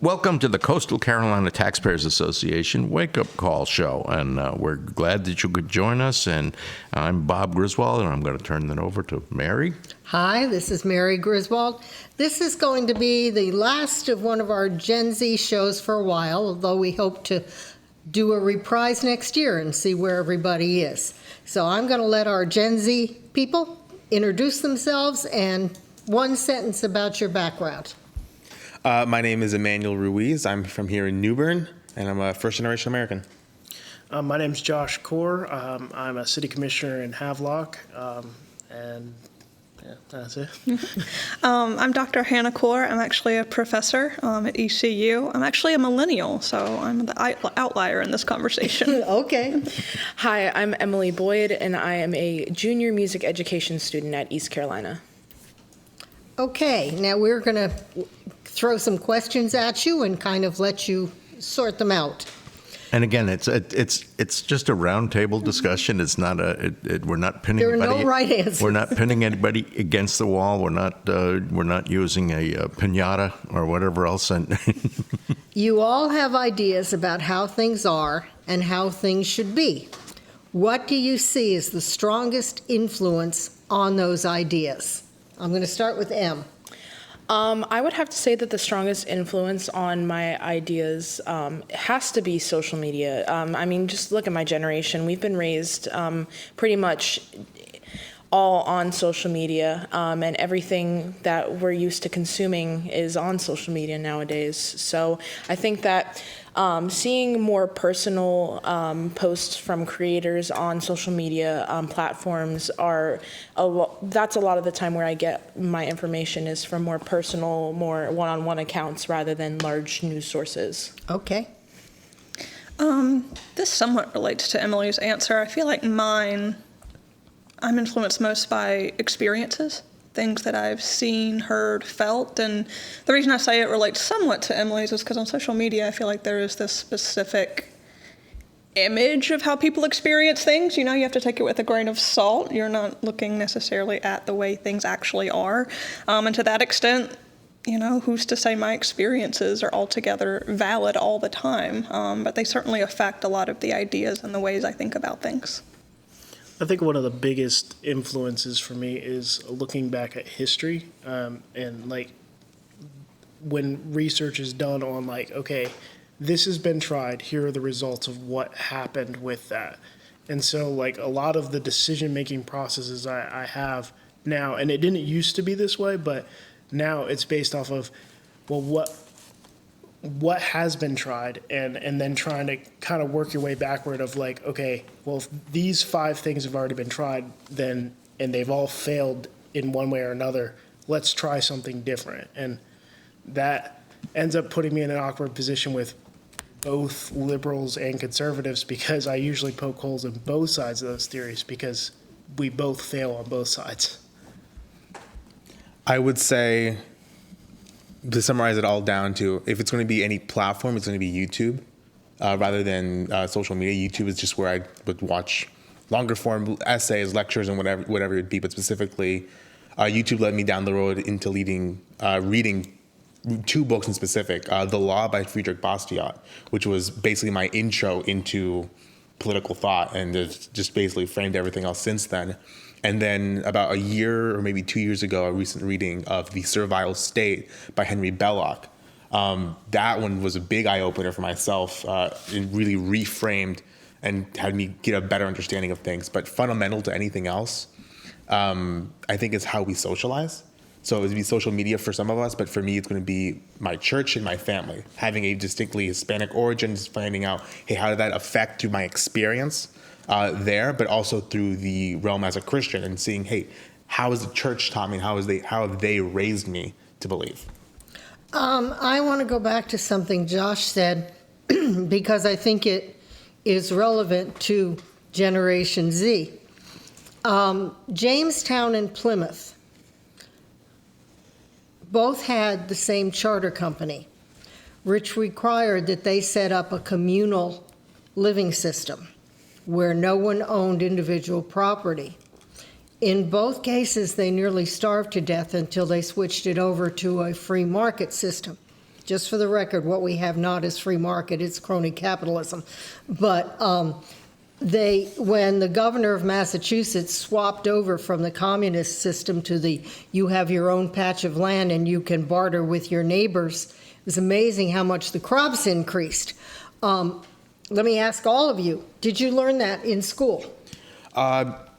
Welcome to the Coastal Carolina Taxpayers Association Wake Up Call Show, and we're glad that you could join us. And I'm Bob Griswold, and I'm going to turn it over to Mary. Hi, this is Mary Griswold. This is going to be the last of one of our Gen Z shows for a while, although we hope to do a reprise next year and see where everybody is. So I'm going to let our Gen Z people introduce themselves and one sentence about your background. My name is Emmanuel Ruiz. I'm from here in New Bern, and I'm a first-generation American. My name's Josh Kaur. I'm a city commissioner in Havelock, and yeah, that's it. I'm Dr. Hannah Kaur. I'm actually a professor at ECU. I'm actually a millennial, so I'm the outlier in this conversation. Okay. Hi, I'm Emily Boyd, and I am a junior music education student at East Carolina. Okay, now we're going to throw some questions at you and kind of let you sort them out. And again, it's just a roundtable discussion. It's not we're not pinning. There are anybody, no right answers. We're not pinning anybody against the wall. We're not using a piñata or whatever else. And You all have ideas about how things are and how things should be. What do you see as the strongest influence on those ideas? I'm going to start with M. I would have to say that the strongest influence on my ideas has to be social media. I mean, just look at my generation. We've been raised pretty much all on social media, and everything that we're used to consuming is on social media nowadays. So I think that seeing more personal posts from creators on social media platforms that's a lot of the time where I get my information is from more personal, more one-on-one accounts rather than large news sources. Okay. This somewhat relates to Emily's answer. I feel like I'm influenced most by experiences, things that I've seen, heard, felt, and the reason I say it relates somewhat to Emily's is because on social media I feel like there is this specific image of how people experience things. You know, you have to take it with a grain of salt. You're not looking necessarily at the way things actually are. And to that extent, you know, who's to say my experiences are altogether valid all the time? But they certainly affect a lot of the ideas and the ways I think about things. I think one of the biggest influences for me is looking back at history, and like when research is done on like, okay, this has been tried, here are the results of what happened with that. And so like a lot of the decision-making processes I have now, and it didn't used to be this way, but now it's based off of, well, what has been tried, and then trying to kind of work your way backward of like, okay, well, if these 5 things have already been tried, then, and they've all failed in one way or another, let's try something different. And that ends up putting me in an awkward position with both liberals and conservatives, because I usually poke holes in both sides of those theories because we both fail on both sides. I would say, to summarize it all down to, if it's going to be any platform, it's going to be YouTube rather than social media. YouTube is just where I would watch longer form essays, lectures, and whatever it would be. But specifically, YouTube led me down the road into reading 2 books in specific. The Law by Friedrich Bastiat, which was basically my intro into political thought, and it's just basically framed everything else since then. And then about a year or maybe 2 years ago, a recent reading of The Servile State by Henry Belloc. That one was a big eye-opener for myself. It really reframed and had me get a better understanding of things. But fundamental to anything else, I think, is how we socialize. So it would be social media for some of us, but for me, it's going to be my church and my family. Having a distinctly Hispanic origin, just finding out, hey, how did that affect through my experience there, but also through the realm as a Christian, and seeing, hey, how has the church taught me, how have they raised me to believe? I want to go back to something Josh said because I think it is relevant to Generation Z. Jamestown and Plymouth both had the same charter company, which required that they set up a communal living system where no one owned individual property. In both cases, they nearly starved to death until they switched it over to a free market system. just for the record, what we have not is free market, it's crony capitalism. But when the governor of Massachusetts swapped over from the communist system to you have your own patch of land and you can barter with your neighbors, it was amazing how much the crops increased. Let me ask all of you, did you learn that in school?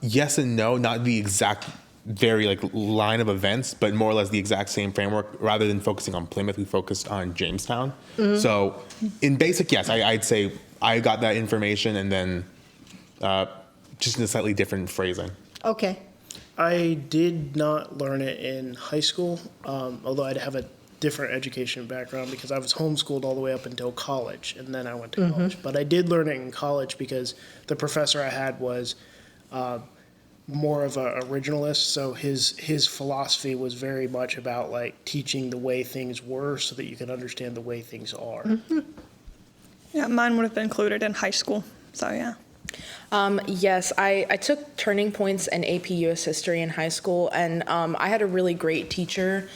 Yes and no, not the exact very line of events, but more or less the exact same framework. Rather than focusing on Plymouth, we focused on Jamestown. Mm-hmm. So in basic, yes, I'd say I got that information, and then just in a slightly different phrasing. Okay. I did not learn it in high school, although I'd have a different education background because I was homeschooled all the way up until college, and then I went to college. But I did learn it in college because the professor I had was more of an originalist, so his philosophy was very much about teaching the way things were so that you can understand the way things are. Mm-hmm. Yeah, mine would have been included in high school, so yeah. Yes, I took Turning Points and AP US History in high school, and I had a really great teacher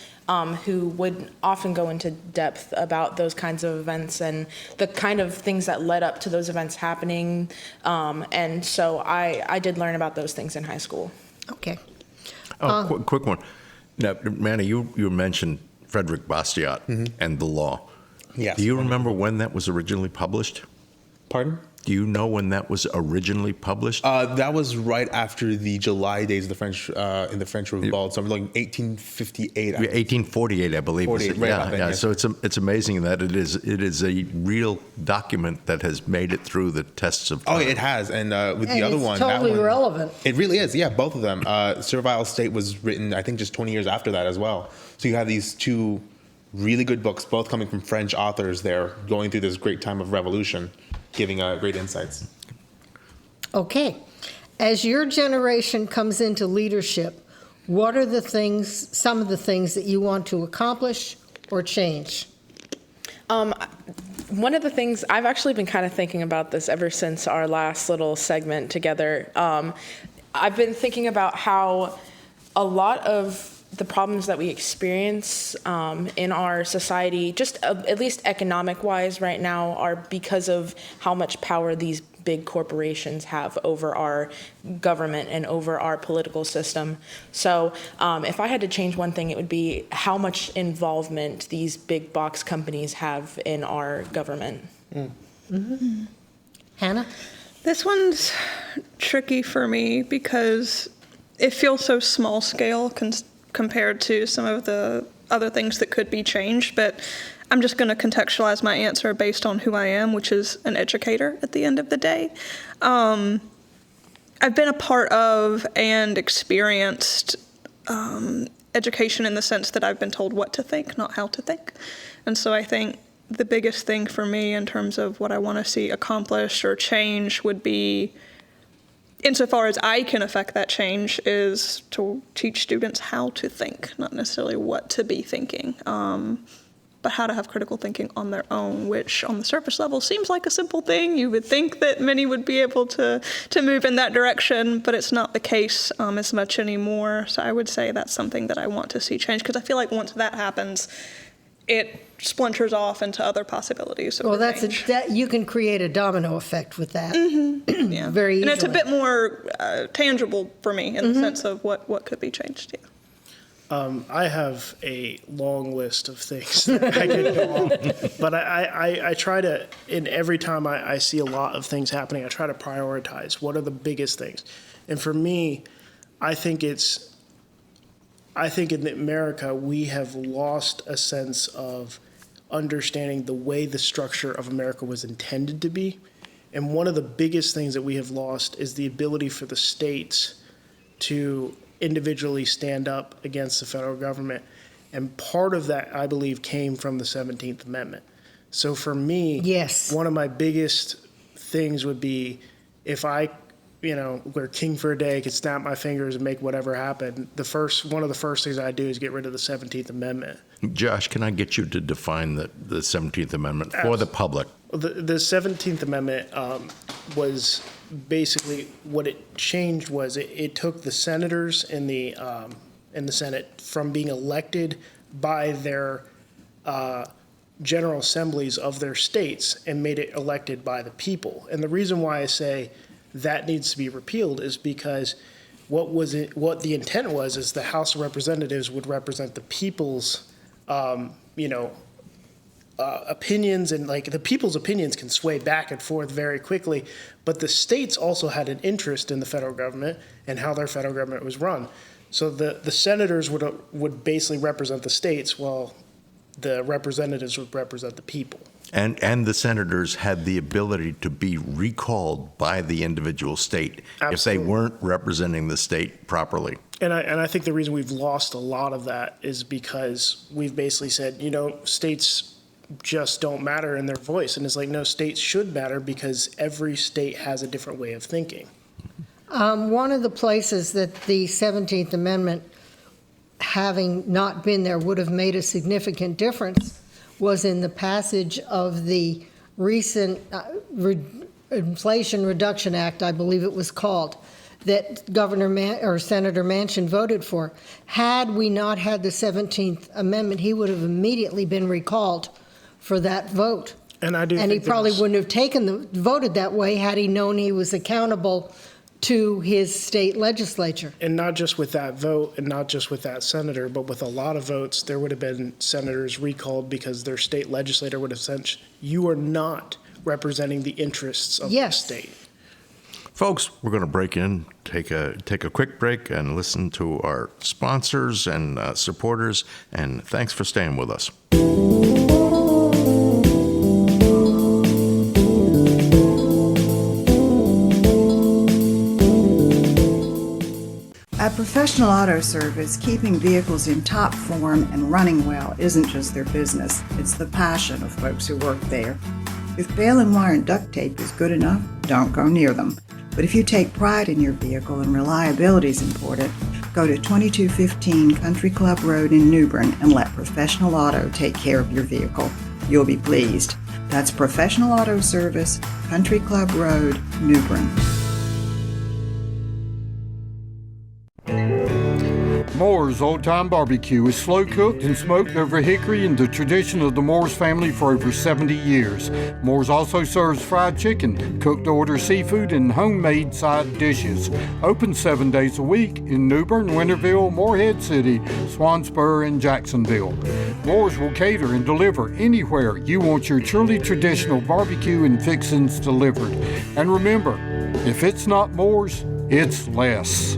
who would often go into depth about those kinds of events and the kind of things that led up to those events happening. And so I did learn about those things in high school. Okay. Quick one. Now, Manny, you mentioned Frederick Bastiat and the law. Yes. Do you remember when that was originally published? Pardon? Do you know when that was originally published? That was right after the July days of the French in the French Revolt, so 1858. 1848, I believe. 48, right about then, yes. So it's amazing that it is a real document that has made it through the tests of time. Oh, it has, and with the other one, totally that one, relevant. It really is. Yeah, both of them. Servile State was written, I think, just 20 years after that as well. So you have these two really good books, both coming from French authors. There, going through this great time of revolution, giving great insights. Okay. As your generation comes into leadership, what are some of the things that you want to accomplish or change? One of the things, I've actually been kind of thinking about this ever since our last little segment together. I've been thinking about how a lot of the problems that we experience in our society, just at least economic-wise right now, are because of how much power these big corporations have over our government and over our political system. So if I had to change one thing, it would be how much involvement these big box companies have in our government. Mm-hmm. Hannah? This one's tricky for me because it feels so small scale compared to some of the other things that could be changed, but I'm just going to contextualize my answer based on who I am, which is an educator at the end of the day. I've been a part of and experienced education in the sense that I've been told what to think, not how to think. And so I think the biggest thing for me in terms of what I want to see accomplished or change would be, insofar as I can affect that change, is to teach students how to think, not necessarily what to be thinking, but how to have critical thinking on their own, which on the surface level seems like a simple thing. You would think that many would be able to move in that direction, but it's not the case as much anymore. So I would say that's something that I want to see change, because I feel like once that happens, it splinters off into other possibilities. Well, you can create a domino effect with that. Mm-hmm. Yeah. Very easily. And it's a bit more tangible for me in the sense of what could be changed. Yeah. I have a long list of things that I could go on, but I try to, in every time I see a lot of things happening, I try to prioritize what are the biggest things. And for me, I think in America, we have lost a sense of understanding the way the structure of America was intended to be. And one of the biggest things that we have lost is the ability for the states to individually stand up against the federal government. And part of that, I believe, came from the 17th Amendment. So for me, yes, one of my biggest things would be if I, were king for a day, could snap my fingers and make whatever happen, one of the first things I do is get rid of the 17th Amendment. Josh, can I get you to define the 17th Amendment for the public? The 17th Amendment was basically what it changed was it took the senators in the Senate from being elected by their general assemblies of their states and made it elected by the people. And the reason why I say that needs to be repealed is because what the intent was is the House of Representatives would represent the people's, opinions, and like the people's opinions can sway back and forth very quickly, but the states also had an interest in the federal government and how their federal government was run. So the senators would basically represent the states, while the representatives would represent the people. And the senators had the ability to be recalled by the individual state Absolutely. if they weren't representing the state properly. And I think the reason we've lost a lot of that is because we've basically said, states just don't matter in their voice. And it's like, no, states should matter because every state has a different way of thinking. One of the places that the 17th Amendment, having not been there, would have made a significant difference was in the passage of the recent Inflation Reduction Act, I believe it was called, that Senator Manchin voted for. Had we not had the 17th Amendment, he would have immediately been recalled for that vote. And I do And think he probably there's- wouldn't have voted that way had he known he was accountable to his state legislature. And not just with that vote and not just with that senator, but with a lot of votes, there would have been senators recalled because their state legislator would have said, you are not representing the interests of Yes. the state. Folks, we're going to break in, take a quick break, and listen to our sponsors and supporters. And thanks for staying with us. At Professional Auto Service, keeping vehicles in top form and running well isn't just their business, it's the passion of folks who work there. If bail and wire and duct tape is good enough, don't go near them. But if you take pride in your vehicle and reliability is important, go to 2215 Country Club Road in New Bern and let Professional Auto take care of your vehicle. You'll be pleased. That's Professional Auto Service, Country Club Road, New Bern. Moore's Old Time Barbecue is slow cooked and smoked over hickory in the tradition of the Moore's family for over 70 years. Moore's also serves fried chicken, cooked to order seafood, and homemade side dishes. Open 7 days a week in New Bern, Winterville, Morehead City, Swansboro, and Jacksonville. Moore's will cater and deliver anywhere you want your truly traditional barbecue and fixings delivered. And remember, if it's not Moore's, it's less.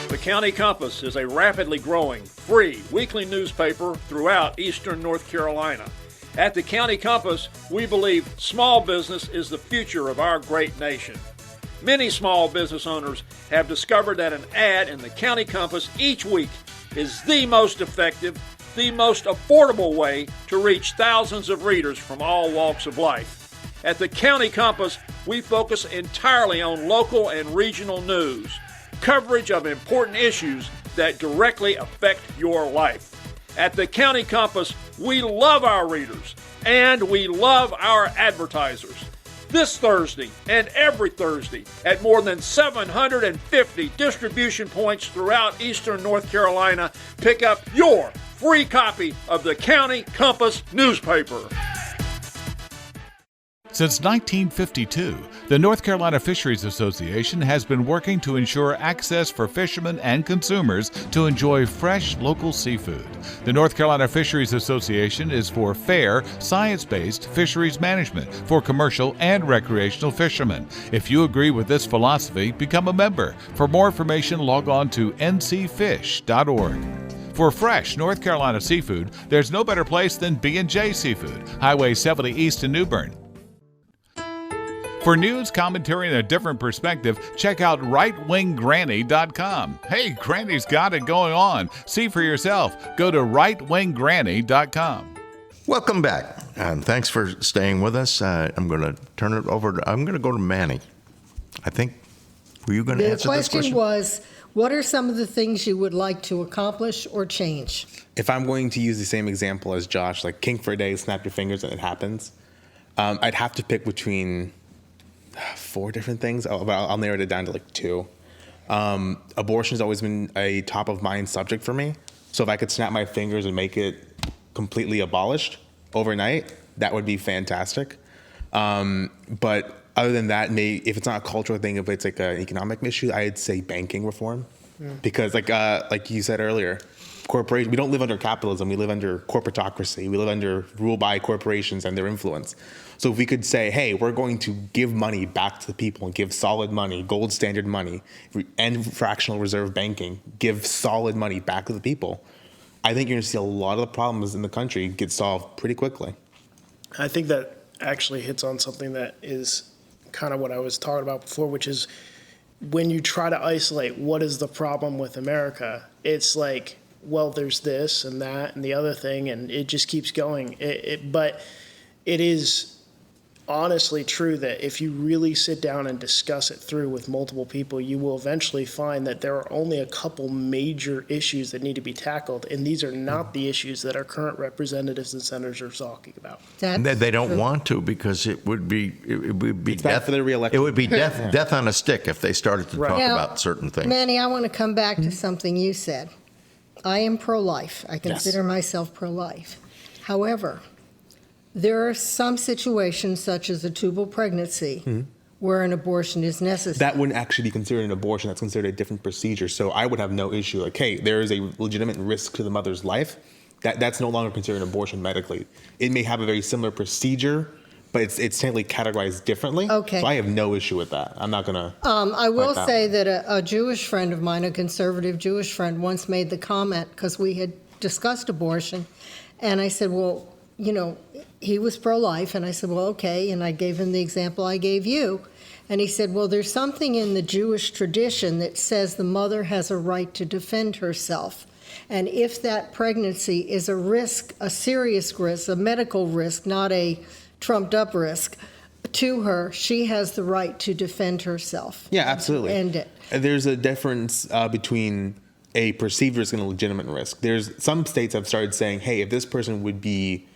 The County Compass is a rapidly growing, free weekly newspaper throughout eastern North Carolina. At the County Compass, we believe small business is the future of our great nation. Many small business owners have discovered that an ad in the County Compass each week is the most effective, the most affordable way to reach thousands of readers from all walks of life. At the County Compass, we focus entirely on local and regional news, coverage of important issues that directly affect your life. At the County Compass, we love our readers and we love our advertisers. This Thursday and every Thursday at more than 750 distribution points throughout eastern North Carolina, pick up your free copy of the County Compass newspaper. Since 1952, the North Carolina Fisheries Association has been working to ensure access for fishermen and consumers to enjoy fresh local seafood. The North Carolina Fisheries Association is for fair, science-based fisheries management for commercial and recreational fishermen. If you agree with this philosophy, become a member. For more information, log on to ncfish.org. For fresh North Carolina seafood, there's no better place than B&J Seafood, Highway 70 East in New Bern. For news, commentary, and a different perspective, check out rightwinggranny.com. Hey, Granny's got it going on. See for yourself. Go to rightwinggranny.com. Welcome back, and thanks for staying with us. I'm going to turn it over I'm going to go to Manny. I think, were you going to The answer this question? question was, what are some of the things you would like to accomplish or change? If I'm going to use the same example as Josh, like kink for a day, snap your fingers and it happens, I'd have to pick between 4 different things, but I'll narrow it down to like 2. Abortion has always been a top of mind subject for me. So if I could snap my fingers and make it completely abolished overnight, that would be fantastic. But other than that, if it's not a cultural thing, if it's like an economic issue, I'd say banking reform. Because like you said earlier, we don't live under capitalism. We live under corporatocracy. We live under rule by corporations and their influence. So if we could say, hey, we're going to give money back to the people and give solid money, gold standard money, and fractional reserve banking, give solid money back to the people, I think you're going to see a lot of the problems in the country get solved pretty quickly. I think that actually hits on something that is kind of what I was talking about before, which is when you try to isolate what is the problem with America, it's like, well, there's this and that and the other thing, and it just keeps going. But it is honestly true that if you really sit down and discuss it through with multiple people, you will eventually find that there are only a couple major issues that need to be tackled, and these are not the issues that our current representatives and senators are talking about. And they don't want to, because it would be Bad for their reelection. It would be death on a stick if they started to talk Now, about certain things. Manny, I want to come back to something you said. I am pro-life. I consider myself pro-life. However, there are some situations, such as a tubal pregnancy, where an abortion is necessary. That wouldn't actually be considered an abortion. That's considered a different procedure. So I would have no issue. Like, hey, there is a legitimate risk to the mother's life. That's no longer considered an abortion medically. It may have a very similar procedure, but it's technically categorized differently. Okay. So I have no issue with that. I'm not going to. I will say that a Jewish friend of mine, a conservative Jewish friend, once made the comment, because we had discussed abortion, and I said, well, you know, he was pro-life, and I said, well, okay, and I gave him the example I gave you, and he said, well, there's something in the Jewish tradition that says the mother has a right to defend herself, and if that pregnancy is a risk, a serious risk, a medical risk, not a trumped-up risk, to her, she has the right to defend herself. Yeah, absolutely. End it. There's a difference between a perceived risk and a legitimate risk. There's some states have started saying, hey, if this person would be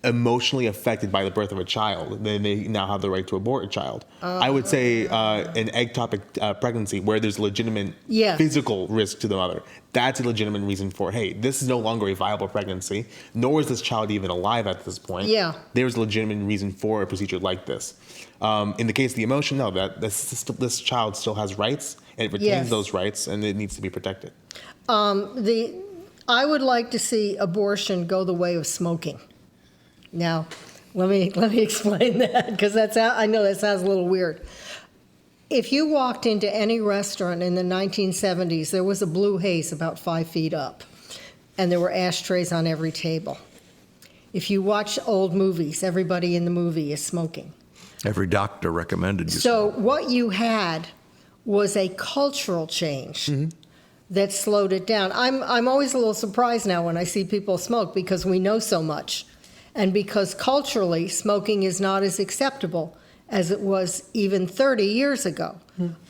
emotionally affected by the birth of a child, then they now have the right to abort a child. I would say an ectopic pregnancy where there's legitimate physical risk to the mother, that's a legitimate reason for, hey, this is no longer a viable pregnancy, nor is this child even alive at this point. Yeah. There's a legitimate reason for a procedure like this. In the case of the emotion, no, this child still has rights, and it retains those rights, and it needs to be protected. I would like to see abortion go the way of smoking. Now, let me explain that, because I know that sounds a little weird. If you walked into any restaurant in the 1970s, there was a blue haze about 5 feet up, and there were ashtrays on every table. If you watch old movies, everybody in the movie is smoking. Every doctor recommended you. So what you had was a cultural change that slowed it down. I'm always a little surprised now when I see people smoke, because we know so much. And because culturally, smoking is not as acceptable as it was even 30 years ago.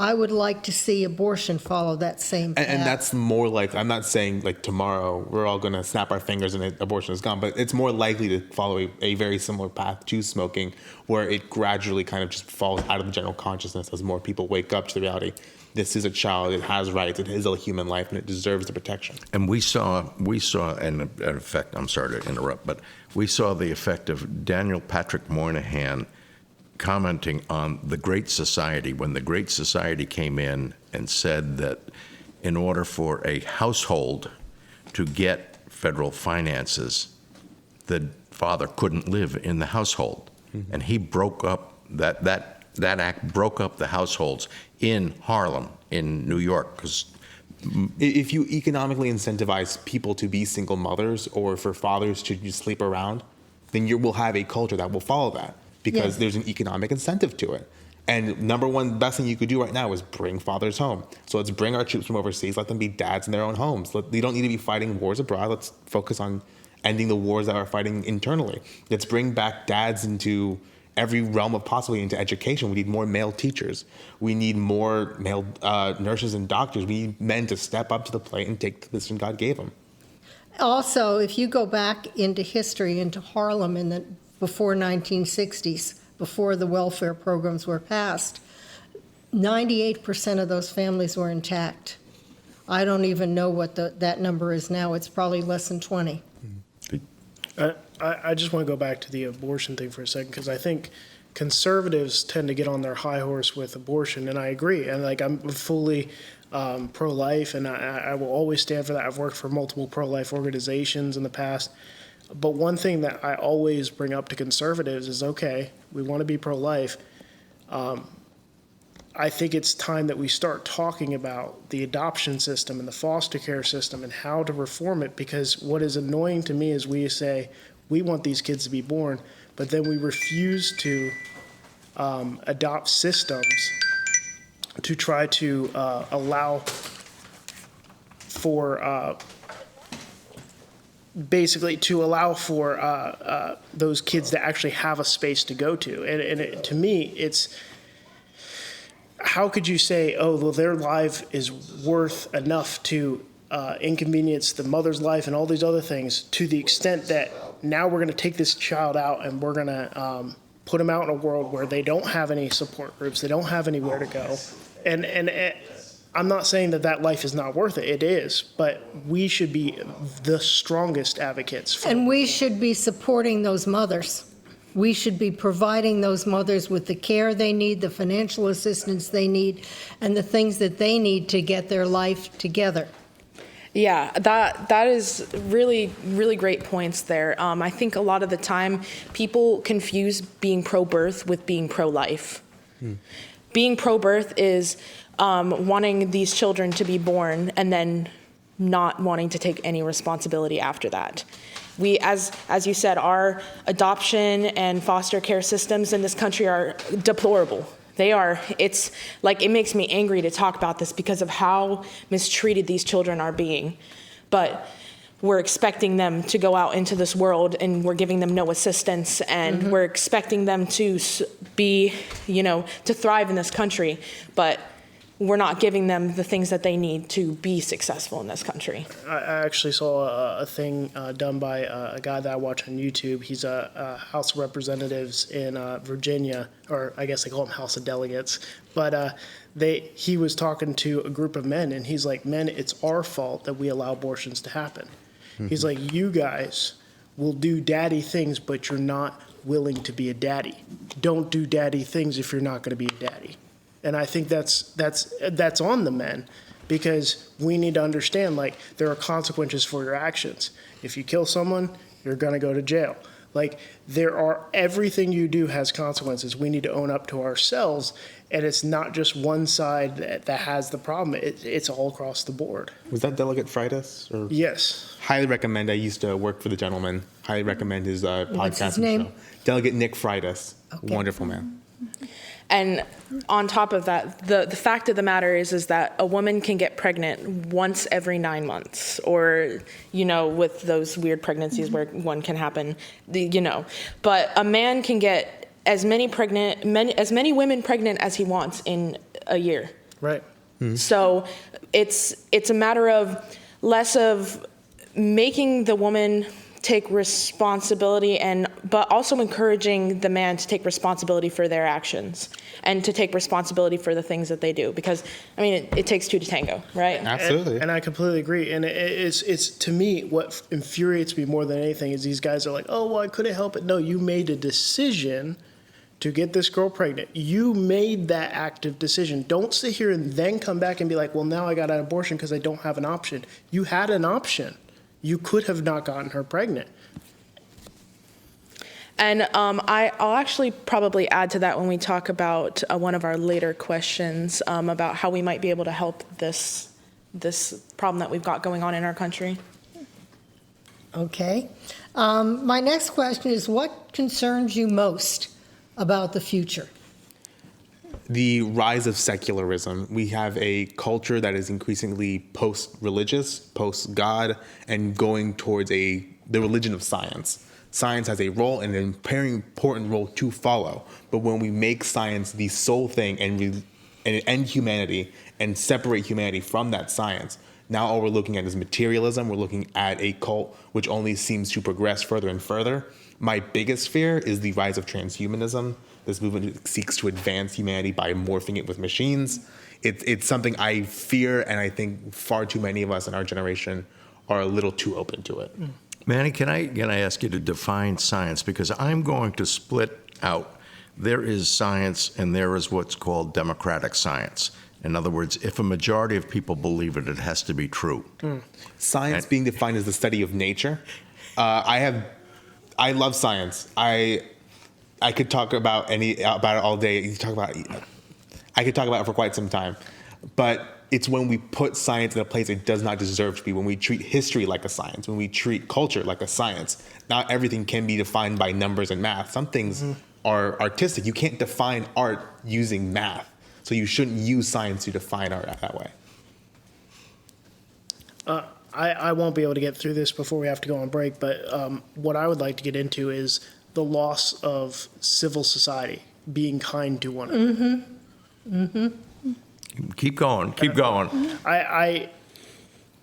I would like to see abortion follow that same path. And that's more like, I'm not saying like tomorrow we're all going to snap our fingers and abortion is gone, but it's more likely to follow a very similar path to smoking, where it gradually kind of just falls out of the general consciousness as more people wake up to the reality. This is a child, it has rights, it is a human life, and it deserves the protection. And we saw an effect, I'm sorry to interrupt, but we saw the effect of Daniel Patrick Moynihan commenting on the Great Society, when the Great Society came in and said that in order for a household to get federal finances, the father couldn't live in the household. And he broke up, that act broke up the households in Harlem, in New York. Because if you economically incentivize people to be single mothers, or for fathers to just sleep around, then you will have a culture that will follow that, because there's an economic incentive to it. And number one, best thing you could do right now is bring fathers home. So let's bring our troops from overseas, let them be dads in their own homes. They don't need to be fighting wars abroad. Let's focus on ending the wars that are fighting internally. Let's bring back dads into every realm of possibility, into education. We need more male teachers. We need more male nurses and doctors. We need men to step up to the plate and take the position God gave them. Also, if you go back into history, into Harlem in the before 1960s, before the welfare programs were passed, 98% of those families were intact. I don't even know what that number is now. It's probably less than 20. I just want to go back to the abortion thing for a second, because I think conservatives tend to get on their high horse with abortion, and I agree. And like, I'm fully pro-life, and I will always stand for that. I've worked for multiple pro-life organizations in the past. But one thing that I always bring up to conservatives is, okay, we want to be pro-life. I think it's time that we start talking about the adoption system and the foster care system and how to reform it, because what is annoying to me is we say we want these kids to be born, but then we refuse to adopt systems to try to allow for basically to allow for those kids to actually have a space to go to. And to me, it's, how could you say, oh, well, their life is worth enough to inconvenience the mother's life and all these other things, to the extent that now we're going to take this child out and we're going to put them out in a world where they don't have any support groups, they don't have anywhere to go. And I'm not saying that life is not worth it. It is, but we should be the strongest advocates for And we should be supporting those mothers. We should be providing those mothers with the care they need, the financial assistance they need, and the things that they need to get their life together. Yeah, that is really, really great points there. I think a lot of the time people confuse being pro-birth with being pro-life. Being pro-birth is wanting these children to be born and then not wanting to take any responsibility after that. We, as you said, our adoption and foster care systems in this country are deplorable. They are. It's like, it makes me angry to talk about this because of how mistreated these children are being. But we're expecting them to go out into this world and we're giving them no assistance, and we're expecting them to be, to thrive in this country. But we're not giving them the things that they need to be successful in this country. I actually saw a thing done by a guy that I watch on YouTube. He's a House of Representatives in Virginia, or I guess they call them House of Delegates. But he was talking to a group of men, and he's like, men, it's our fault that we allow abortions to happen. He's like, you guys will do daddy things, but you're not willing to be a daddy. Don't do daddy things if you're not going to be a daddy. And I think that's on the men, because we need to understand, like, there are consequences for your actions. If you kill someone, you're going to go to jail. Like, everything you do has consequences. We need to own up to ourselves, and it's not just one side that has the problem. It's all across the board. Was that Delegate Freitas? Or? Yes. Highly recommend. I used to work for the gentleman. Highly recommend his podcast. What's his name? Show. Delegate Nick Freitas. Okay. Wonderful man. And on top of that, the fact of the matter is that a woman can get pregnant once every 9 months, or, with those weird pregnancies where one can happen, But a man can get as many women pregnant as he wants in a year. Right. So it's a matter of less of making the woman take responsibility, but also encouraging the man to take responsibility for their actions and to take responsibility for the things that they do, because it takes two to tango, right? Absolutely. And I completely agree. And it's to me, what infuriates me more than anything is these guys are like, oh, well, I couldn't help it. No, you made a decision to get this girl pregnant. You made that active decision. Don't sit here and then come back and be like, well, now I got an abortion because I don't have an option. You had an option. You could have not gotten her pregnant. And I'll actually probably add to that when we talk about one of our later questions about how we might be able to help this problem that we've got going on in our country. Okay. My next question is, what concerns you most about the future? The rise of secularism. We have a culture that is increasingly post-religious, post-God, and going towards the religion of science. Science has a role, and an very important role to follow. But when we make science the sole thing and end humanity and separate humanity from that science, now all we're looking at is materialism. We're looking at a cult which only seems to progress further and further. My biggest fear is the rise of transhumanism, This movement seeks to advance humanity by morphing it with machines. It's something I fear, and I think far too many of us in our generation are a little too open to it. Manny, can I ask you to define science? Because I'm going to split out. There is science and there is what's called democratic science. In other words, if a majority of people believe it, it has to be true. Science being defined as the study of nature. I love science. I could talk about it all day. I could talk about it for quite some time. But it's when we put science in a place it does not deserve to be, when we treat history like a science, when we treat culture like a science. Not everything can be defined by numbers and math. Some things are artistic. You can't define art using math. So you shouldn't use science to define art that way. I won't be able to get through this before we have to go on break, but what I would like to get into is the loss of civil society, being kind to one another. Keep going.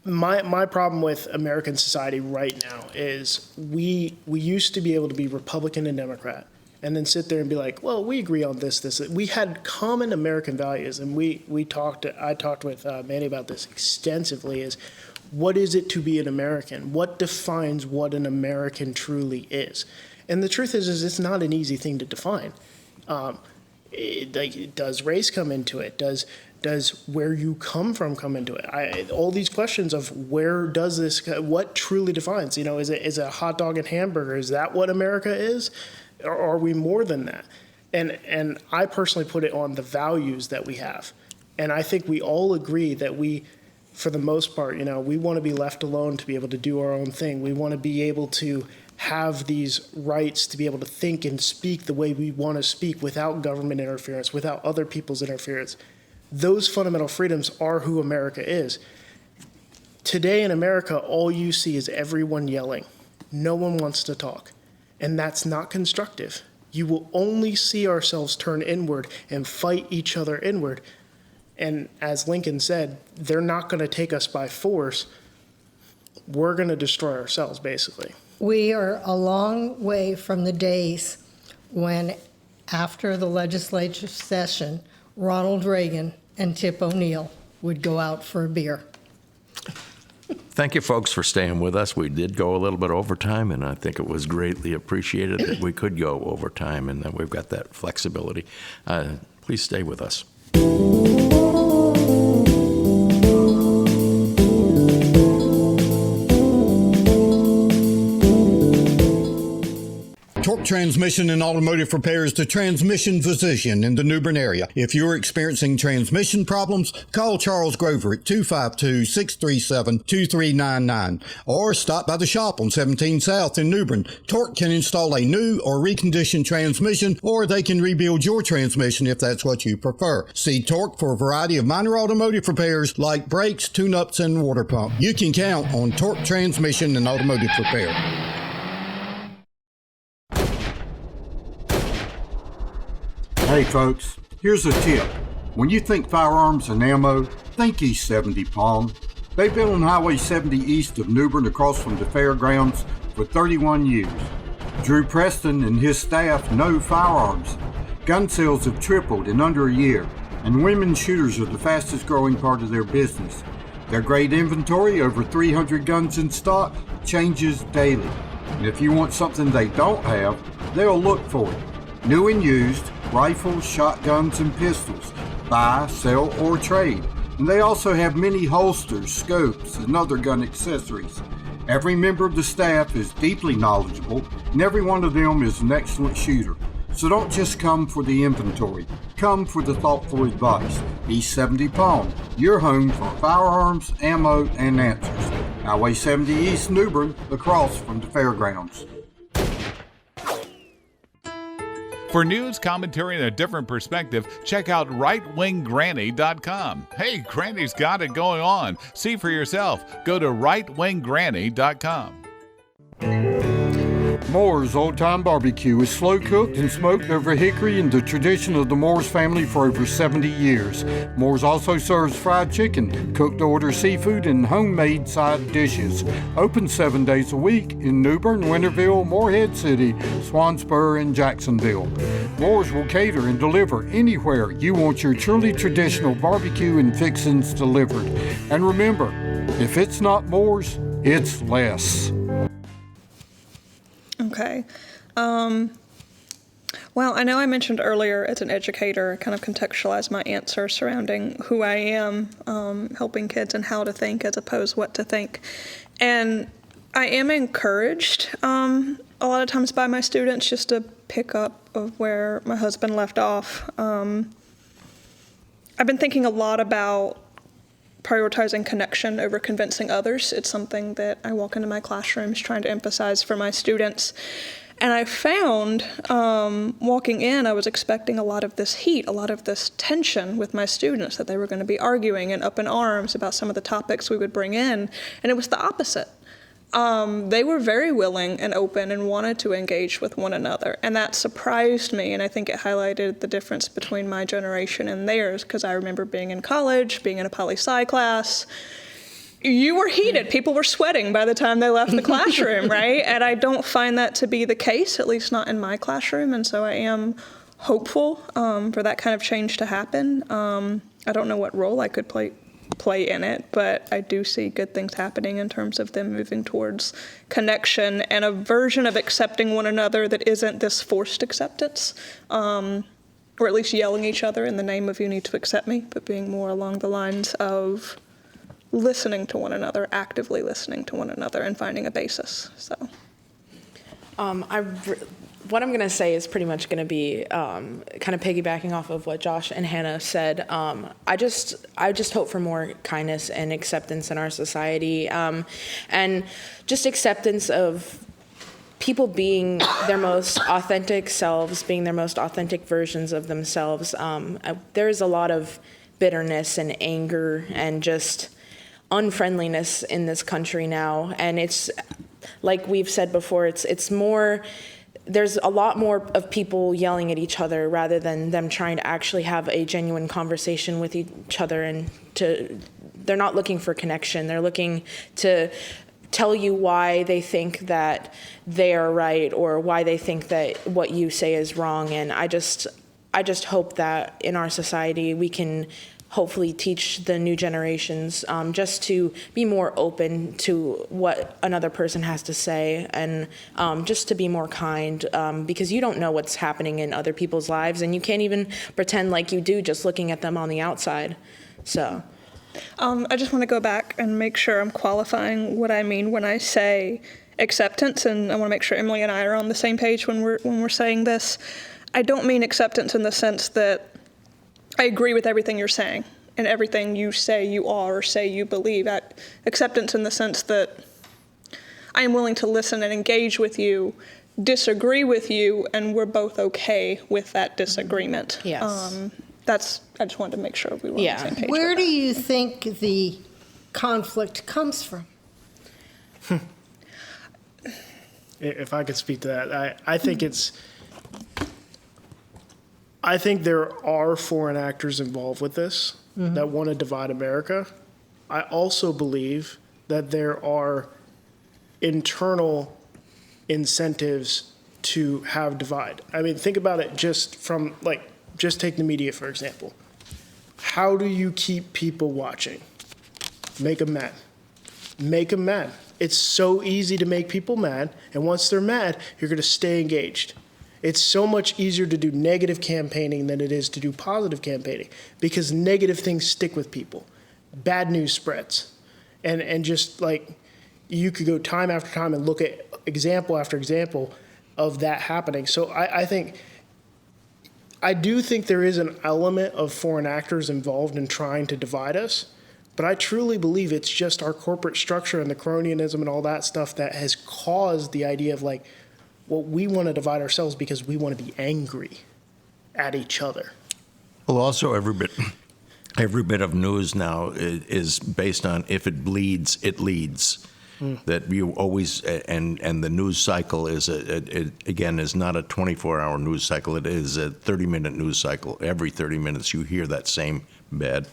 My problem with American society right now is we used to be able to be Republican and Democrat and then sit there and be like, well, we agree on this. We had common American values, and I talked with Manny about this extensively, is what is it to be an American? What defines what an American truly is? And the truth is it's not an easy thing to define. Does race come into it? Does where you come from come into it? All these questions of what truly defines? Is it a hot dog and hamburger? Is that what America is? Or are we more than that? And I personally put it on the values that we have. And I think we all agree that we, for the most part, we want to be left alone to be able to do our own thing. We want to be able to have these rights to be able to think and speak the way we want to speak without government interference, without other people's interference. Those fundamental freedoms are who America is. Today in America, all you see is everyone yelling. No one wants to talk. And that's not constructive. You will only see ourselves turn inward and fight each other inward. And as Lincoln said, they're not going to take us by force. We're going to destroy ourselves, basically. We are a long way from the days when, after the legislature session, Ronald Reagan and Tip O'Neill would go out for a beer. Thank you, folks, for staying with us. We did go a little bit over time, and I think it was greatly appreciated that we could go over time and that we've got that flexibility. Please stay with us. Torque Transmission and Automotive Repair is the transmission physician in the New Bern area. If you're experiencing transmission problems, call Charles Grover at 252-637-2399 or stop by the shop on 17 South in New Bern. Torque can install a new or reconditioned transmission, or they can rebuild your transmission if that's what you prefer. See Torque for a variety of minor automotive repairs like brakes, tune-ups, and water pump. You can count on Torque Transmission and Automotive Repair. Hey folks, here's a tip. When you think firearms and ammo, think East 70 Palm. They've been on Highway 70 east of New Bern across from the fairgrounds for 31 years. Drew Preston and his staff know firearms. Gun sales have tripled in under a year, and women shooters are the fastest growing part of their business. Their great inventory, over 300 guns in stock, changes daily. And if you want something they don't have, they'll look for it. New and used, rifles, shotguns, and pistols. Buy, sell, or trade. And they also have many holsters, scopes, and other gun accessories. Every member of the staff is deeply knowledgeable, and every one of them is an excellent shooter. So don't just come for the inventory. Come for the thoughtful advice. East 70 Palm, your home for firearms, ammo, and answers. Highway 70 East New Bern, across from the fairgrounds. For news, commentary, and a different perspective, check out rightwinggranny.com. Hey, Granny's got it going on. See for yourself. Go to rightwinggranny.com. Moore's Old Time Barbecue is slow cooked and smoked over hickory in the tradition of the Moore's family for over 70 years. Moore's also serves fried chicken, cooked to order seafood, and homemade side dishes. Open 7 days a week in New Bern, Winterville, Morehead City, Swansboro, and Jacksonville. Moore's will cater and deliver anywhere you want your truly traditional barbecue and fixings delivered. And remember, if it's not Moore's, it's less. Okay. Well, I know I mentioned earlier as an educator, I kind of contextualized my answer surrounding who I am, helping kids and how to think as opposed to what to think. And I am encouraged a lot of times by my students just to pick up of where my husband left off. I've been thinking a lot about prioritizing connection over convincing others. It's something that I walk into my classrooms trying to emphasize for my students. And I found, walking in, I was expecting a lot of this heat, a lot of this tension with my students, that they were going to be arguing and up in arms about some of the topics we would bring in. And it was the opposite. They were very willing and open and wanted to engage with one another. And that surprised me, and I think it highlighted the difference between my generation and theirs, because I remember being in college, being in a poli-sci class. You were heated. People were sweating by the time they left the classroom, right? And I don't find that to be the case, at least not in my classroom. And so I am hopeful for that kind of change to happen. I don't know what role I could play in it, but I do see good things happening in terms of them moving towards connection and a version of accepting one another that isn't this forced acceptance, or at least yelling at each other in the name of you need to accept me, but being more along the lines of listening to one another, actively listening to one another and finding a basis. So what I'm going to say is pretty much going to be kind of piggybacking off of what Josh and Hannah said. I just hope for more kindness and acceptance in our society, and just acceptance of people being their most authentic selves, being their most authentic versions of themselves. There is a lot of bitterness and anger and just unfriendliness in this country now, and it's like we've said before, it's more. There's a lot more of people yelling at each other rather than them trying to actually have a genuine conversation with each other, and they're not looking for connection. They're looking to tell you why they think that they are right or why they think that what you say is wrong. And I just hope that in our society we can hopefully teach the new generations just to be more open to what another person has to say, and just to be more kind, because you don't know what's happening in other people's lives, and you can't even pretend like you do just looking at them on the outside. So I just want to go back and make sure I'm qualifying what I mean when I say acceptance, and I want to make sure Emily and I are on the same page when we're saying this. I don't mean acceptance in the sense that I agree with everything you're saying and everything you say you are or say you believe. Acceptance in the sense that I am willing to listen and engage with you, disagree with you, and we're both okay with that disagreement. Yes. I just wanted to make sure we were on the same page. Where do you think the conflict comes from? If I could speak to that, I think there are foreign actors involved with this that want to divide America. I also believe that there are internal incentives to have divide. I mean, think about it just take the media, for example. How do you keep people watching? Make them mad. Make them mad. It's so easy to make people mad, and once they're mad, you're going to stay engaged. It's so much easier to do negative campaigning than it is to do positive campaigning, because negative things stick with people. Bad news spreads. And just like you could go time after time and look at example after example of that happening. So I do think there is an element of foreign actors involved in trying to divide us, but I truly believe it's just our corporate structure and the cronyism and all that stuff that has caused the idea of like, well, we want to divide ourselves because we want to be angry at each other. Well, also every bit of news now is based on if it bleeds, it leads. that you always, and the news cycle is, again, is not a 24-hour news cycle. It is a 30-minute news cycle. Every 30 minutes you hear that same bad.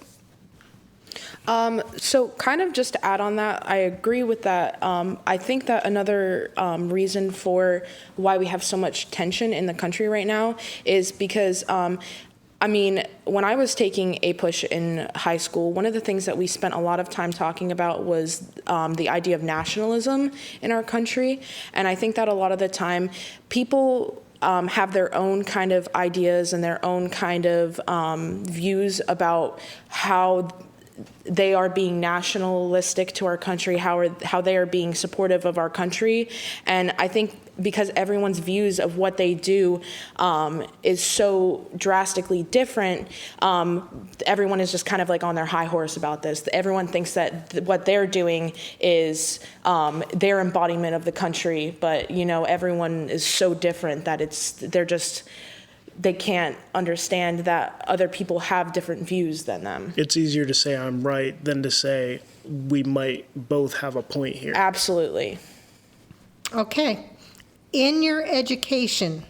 So kind of just to add on that, I agree with that. I think that another reason for why we have so much tension in the country right now is because I mean, when I was taking APUSH in high school, one of the things that we spent a lot of time talking about was the idea of nationalism in our country. And I think that a lot of the time people have their own kind of ideas and their own kind of views about how they are being nationalistic to our country, how they are being supportive of our country. And I think because everyone's views of what they do is so drastically different, everyone is just kind of like on their high horse about this. Everyone thinks that what they're doing is their embodiment of the country, but you know, everyone is so different that they can't understand that other people have different views than them. It's easier to say I'm right than to say we might both have a point here. Absolutely. Okay. In your education,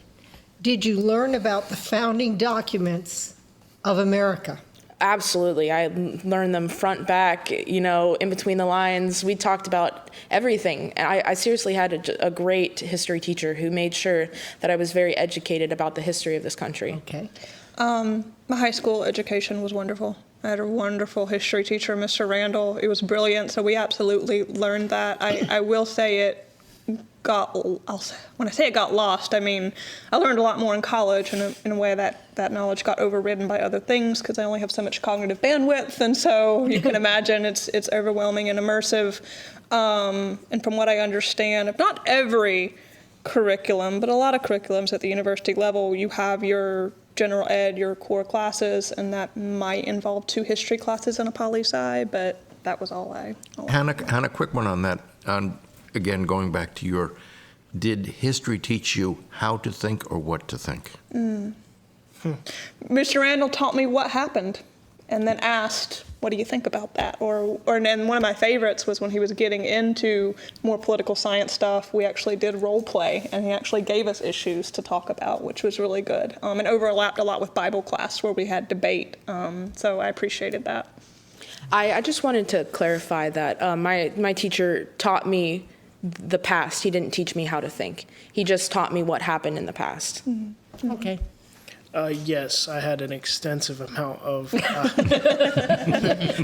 did you learn about the founding documents of America? Absolutely. I learned them front, back, you know, in between the lines. We talked about everything. And I seriously had a great history teacher who made sure that I was very educated about the history of this country. Okay. My high school education was wonderful. I had a wonderful history teacher, Mr. Randall. It was brilliant, so we absolutely learned that. I will say it when I say it got lost, I mean, I learned a lot more in college, and in a way that knowledge got overridden by other things because I only have so much cognitive bandwidth, and so you can imagine it's overwhelming and immersive. And from what I understand, if not every curriculum, but a lot of curriculums at the university level, you have your general ed, your core classes, and that might involve 2 history classes and a poli-sci, but that was all I. Hannah, quick one on that. Again, going back to did history teach you how to think or what to think? Mr. Randall taught me what happened and then asked, what do you think about that? And then one of my favorites was when he was getting into more political science stuff, we actually did role play, and he actually gave us issues to talk about, which was really good. And overlapped a lot with Bible class where we had debate. So I appreciated that. I just wanted to clarify that my teacher taught me the past. He didn't teach me how to think. He just taught me what happened in the past. Mm-hmm. Okay. Yes, I had an extensive amount of.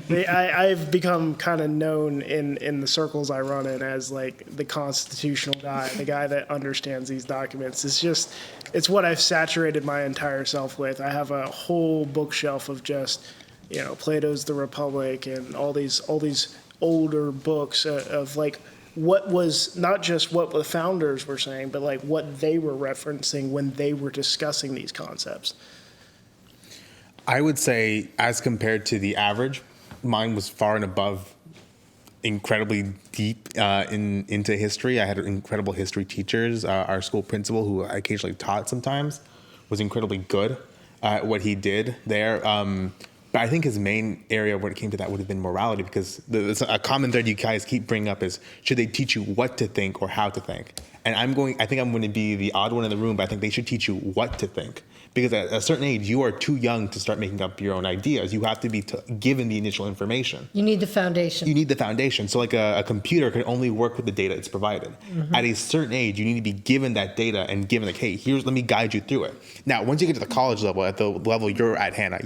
I've become kind of known in the circles I run in as like the constitutional guy, the guy that understands these documents. It's what I've saturated my entire self with. I have a whole bookshelf of just, you know, Plato's The Republic and all these older books of like what was not just what the founders were saying, but like what they were referencing when they were discussing these concepts. I would say, as compared to the average, mine was far and above incredibly deep into history. I had incredible history teachers. Our school principal, who I occasionally taught sometimes, was incredibly good at what he did there. But I think his main area when it came to that would have been morality, because a common thread you guys keep bringing up is, should they teach you what to think or how to think? And I think I'm going to be the odd one in the room, but I think they should teach you what to think. Because at a certain age, you are too young to start making up your own ideas. You have to be given the initial information. You need the foundation. You need the foundation. So like a computer can only work with the data it's provided. Mm-hmm. At a certain age, you need to be given that data and given like, hey, let me guide you through it. Now, once you get to the college level, at the level you're at, Hannah,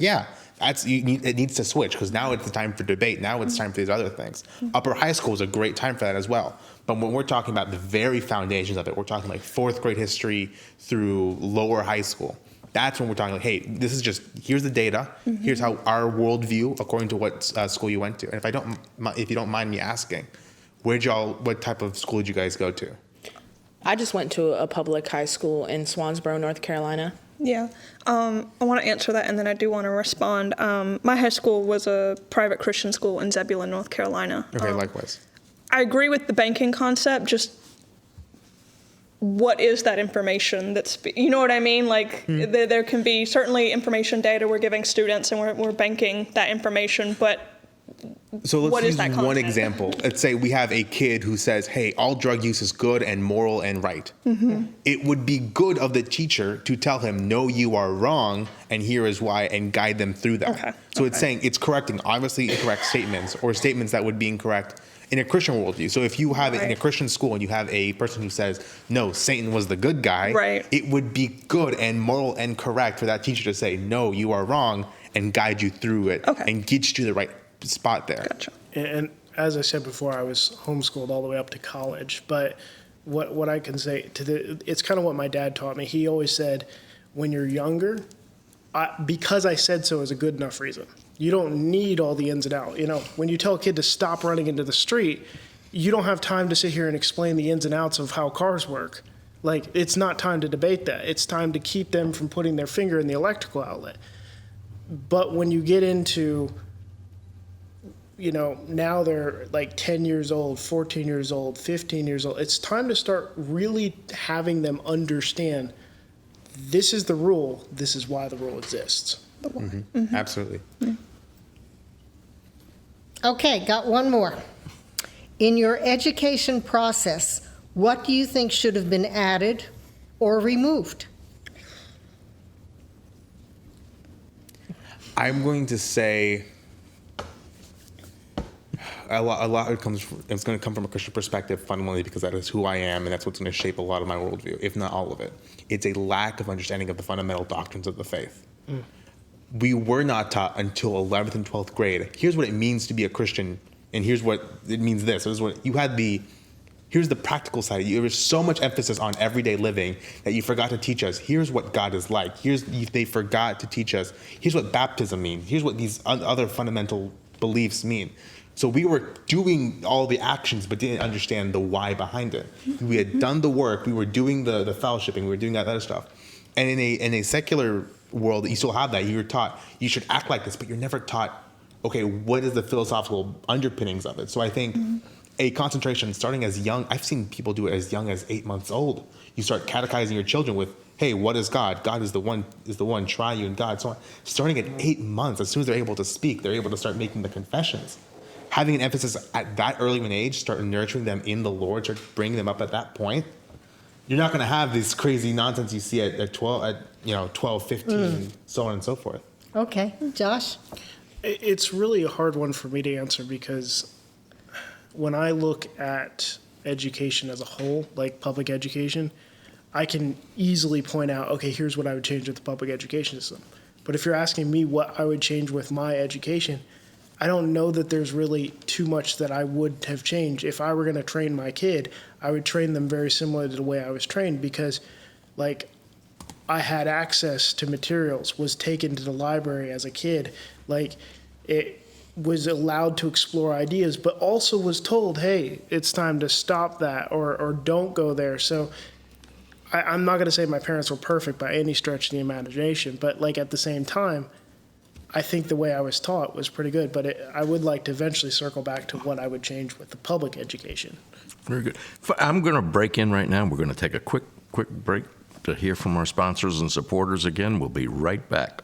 it needs to switch, because now it's the time for debate. Now it's time for these other things. Upper high school is a great time for that as well. But when we're talking about the very foundations of it, we're talking like 4th grade history through lower high school. That's when we're talking like, hey, this is just, here's the data. Mm-hmm. Here's how our worldview, according to what school you went to. And if you don't mind me asking, what type of school did you guys go to? I just went to a public high school in Swansboro, North Carolina. Yeah. I want to answer that, and then I do want to respond. My high school was a private Christian school in Zebulon, North Carolina. Okay, likewise. I agree with the banking concept, just what is that information you know what I mean? Like, there can be certainly information data we're giving students, and we're banking that information, but So let's what is use that one content? example. Let's say we have a kid who says, hey, all drug use is good and moral and right. Mm-hmm. It would be good of the teacher to tell him, no, you are wrong, and here is why, and guide them through that. Okay. So it's saying it's correcting obviously incorrect statements or statements that would be incorrect in a Christian worldview. So if you have it in a Right. Christian school and you have a person who says, no, Satan was the good guy, Right. it would be good and moral and correct for that teacher to say, no, you are wrong, and guide you through it Okay. and get you to the right spot there. Gotcha. And as I said before, I was homeschooled all the way up to college. But what I can say it's kind of what my dad taught me. He always said, when you're younger, because I said so is a good enough reason. You don't need all the ins and outs. You know, when you tell a kid to stop running into the street, you don't have time to sit here and explain the ins and outs of how cars work. Like, it's not time to debate that. It's time to keep them from putting their finger in the electrical outlet. But when you get into, you know, now they're like 10 years old, 14 years old, 15 years old, it's time to start really having them understand this is the rule, this is why the rule exists. Mm-hmm. Absolutely. Okay, got one more. In your education process, what do you think should have been added or removed? I'm going to say a lot it's going to come from a Christian perspective fundamentally because that is who I am and that's what's going to shape a lot of my worldview, if not all of it. It's a lack of understanding of the fundamental doctrines of the faith. We were not taught until 11th and 12th grade, here's what it means to be a Christian, and here's what it means this. Here's the practical side of you. There was so much emphasis on everyday living that you forgot to teach us, here's what God is like. They forgot to teach us, here's what baptism means. Here's what these other fundamental beliefs mean. So we were doing all the actions but didn't understand the why behind it. We had done the work, we were doing the fellowshipping, we were doing that other stuff. And in a secular world, you still have that. You're taught you should act like this, but you're never taught, okay, what is the philosophical underpinnings of it? So I think a concentration starting as young, I've seen people do it as young as 8 months old. You start catechizing your children with, hey, what is God? God is the one triune God. So on. Starting at 8 months, as soon as they're able to speak, they're able to start making the confessions. Having an emphasis at that early of an age, start nurturing them in the Lord, start bringing them up at that point, you're not going to have this crazy nonsense you see at 12, 15, and so on and so forth. Okay, Josh? It's really a hard one for me to answer because when I look at education as a whole, like public education, I can easily point out, okay, here's what I would change with the public education system. But if you're asking me what I would change with my education, I don't know that there's really too much that I would have changed. If I were going to train my kid, I would train them very similar to the way I was trained because, like, I had access to materials, was taken to the library as a kid. Like, it was allowed to explore ideas, but also was told, hey, it's time to stop that or don't go there. So I'm not going to say my parents were perfect by any stretch of the imagination, but, like, at the same time, I think the way I was taught was pretty good, but I would like to eventually circle back to what I would change with the public education. Very good. I'm going to break in right now. We're going to take a quick break to hear from our sponsors and supporters again. We'll be right back.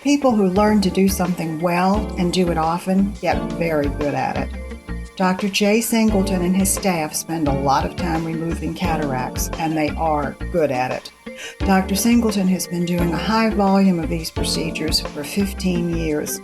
People who learn to do something well and do it often get very good at it. Dr. Jay Singleton and his staff spend a lot of time removing cataracts, and they are good at it. Dr. Singleton has been doing a high volume of these procedures for 15 years.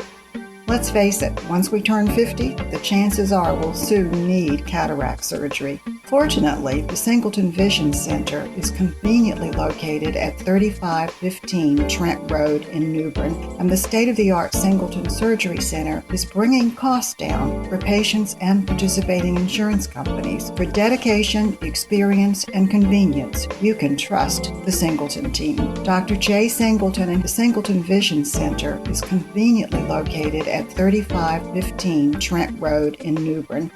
Let's face it, once we turn 50, the chances are we'll soon need cataract surgery. Fortunately, the Singleton Vision Center is conveniently located at 3515 Trent Road in New Bern, and the state-of-the-art Singleton Surgery Center is bringing costs down for patients and participating insurance companies. For dedication, experience, and convenience, you can trust the Singleton team. Dr. Jay Singleton and the Singleton Vision Center is conveniently located at 3515 Trent Road in New Bern.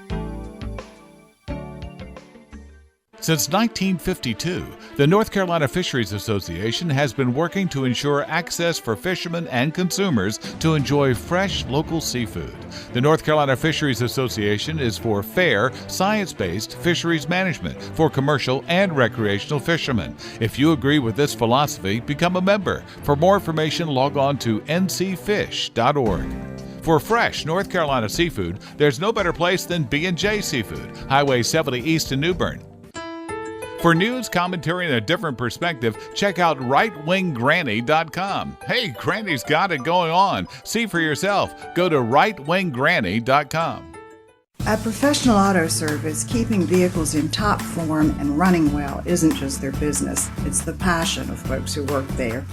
Since 1952, the North Carolina Fisheries Association has been working to ensure access for fishermen and consumers to enjoy fresh local seafood. The North Carolina Fisheries Association is for fair, science-based fisheries management for commercial and recreational fishermen. If you agree with this philosophy, become a member. For more information, log on to ncfish.org. For fresh North Carolina seafood, there's no better place than B&J Seafood, Highway 70 East in New Bern. For news, commentary, and a different perspective, check out rightwinggranny.com. Hey, Granny's got it going on. See for yourself. Go to rightwinggranny.com. At Professional Auto Service, keeping vehicles in top form and running well isn't just their business, it's the passion of folks who work there.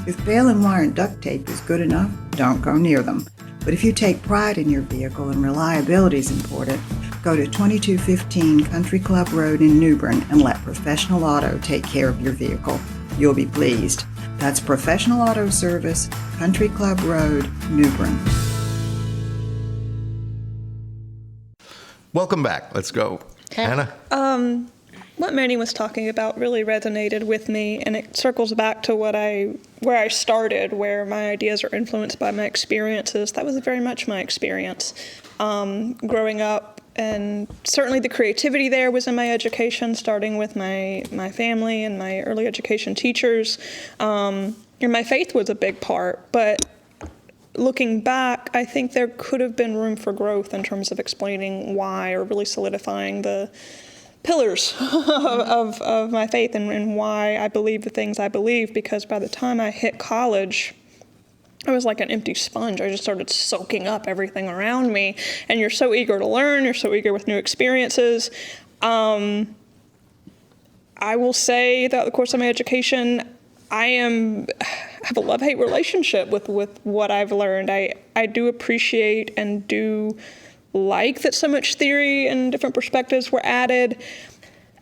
If baling wire and duct tape is good enough, don't go near them. But if you take pride in your vehicle and reliability is important, go to 2215 Country Club Road in New Bern and let Professional Auto take care of your vehicle. You'll be pleased. That's Professional Auto Service, Country Club Road, New Bern. Welcome back. Let's go. Hannah? What Manny was talking about really resonated with me, and it circles back to where I started, where my ideas are influenced by my experiences. That was very much my experience growing up, and certainly the creativity there was in my education, starting with my family and my early education teachers. And my faith was a big part, but looking back, I think there could have been room for growth in terms of explaining why, or really solidifying the pillars of my faith and why I believe the things I believe, because by the time I hit college, I was like an empty sponge. I just started soaking up everything around me, and you're so eager to learn, you're so eager with new experiences. I will say that the course of my education, I have a love-hate relationship with what I've learned. I do appreciate and do like that so much theory and different perspectives were added.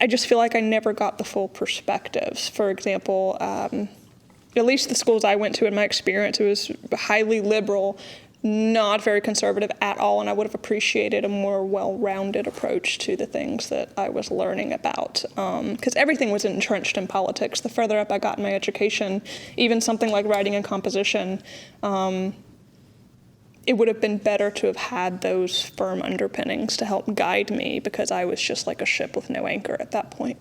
I just feel like I never got the full perspectives. For example, at least the schools I went to in my experience, it was highly liberal, not very conservative at all, and I would have appreciated a more well-rounded approach to the things that I was learning about, because everything was entrenched in politics. The further up I got in my education, even something like writing and composition, it would have been better to have had those firm underpinnings to help guide me, because I was just like a ship with no anchor at that point.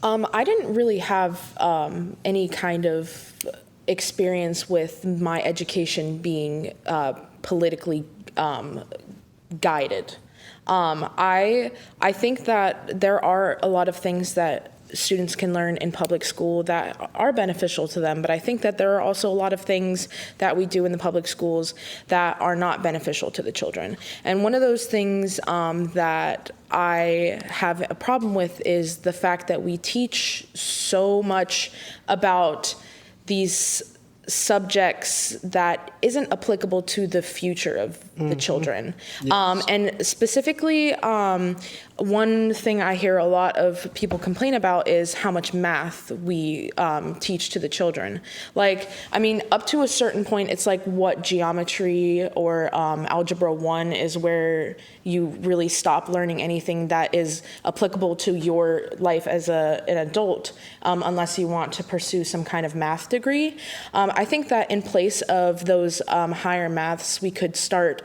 I didn't really have any kind of experience with my education being politically guided. I think that there are a lot of things that students can learn in public school that are beneficial to them, but I think that there are also a lot of things that we do in the public schools that are not beneficial to the children. And one of those things that I have a problem with is the fact that we teach so much about these subjects that isn't applicable to the future of the children. Yes. And specifically, one thing I hear a lot of people complain about is how much math we teach to the children. Like, I mean, up to a certain point, it's like what geometry or algebra 1 is where you really stop learning anything that is applicable to your life as an adult, unless you want to pursue some kind of math degree. I think that in place of those higher maths, we could start